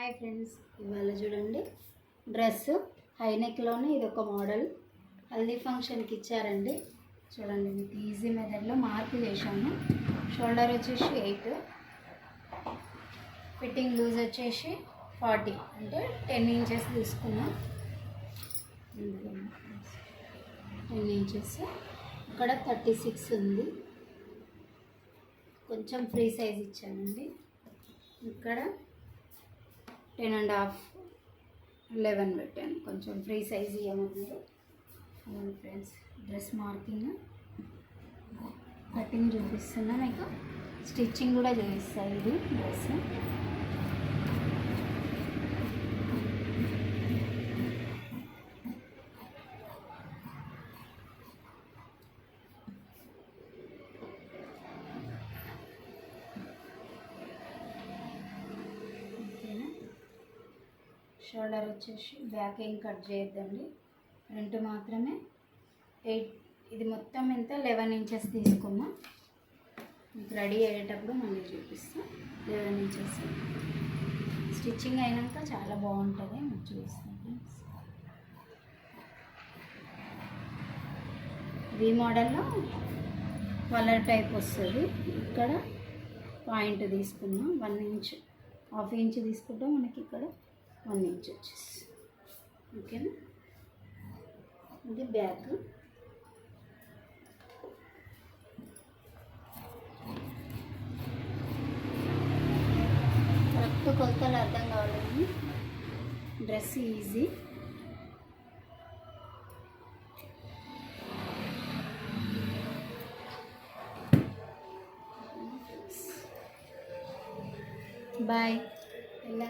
Hi friends, ఇవాళ చూడండి dress high నెక్లోనే ఇది ఒక మోడల్ హల్దీ ఫంక్షన్కి ఇచ్చారండి. చూడండి, మీకు ఈజీ మెథడ్లో మార్క్ చేశాను. షోల్డర్ వచ్చేసి 8, ఫిట్టింగ్ లూజ్ వచ్చేసి 40, అంటే 10 ఇంచెస్ తీసుకున్నాం. 10 ఇంచెస్, ఇక్కడ 36 ఉంది. కొంచెం ఫ్రీ సైజ్ ఇచ్చానండి. ఇక్కడ 10.5, 11 పెట్టాను. కొంచెం ఫ్రీ సైజ్ ఇవ్వమన్నారు. ఫ్రెండ్స్, డ్రెస్ మార్కింగ్ కటింగ్ చూపిస్తున్నా, మీకు స్టిచ్చింగ్ కూడా చూపిస్తాయి. ఇది డ్రెస్ షోల్డర్ వచ్చేసి బ్యాక్ ఏం కట్ చేయొద్దండి, ఫ్రంట్ మాత్రమే 8. ఇది మొత్తం ఎంత 11 ఇంచెస్ తీసుకున్నా. మీకు రెడీ అయ్యేటప్పుడు మళ్ళీ చూపిస్తాం. 11 ఇంచెస్ స్టిచ్చింగ్ అయినాక చాలా బాగుంటుంది. మీకు చూపిస్తాం ఫ్రెండ్స్. ఈ మోడల్లో కలర్ టైప్ వస్తుంది. ఇక్కడ పాయింట్ తీసుకున్నాం 1 ఇంచ్, హాఫ్ ఇంచ్ తీసుకుంటాం. మనకి ఇక్కడ 1 ఇంచ్ వచ్చేసి, ఓకేనా. ఇది బ్యాక్. కరెక్ట్ కొలతలు అర్థం కావాలని డ్రెస్ ఈజీ. బాయ్.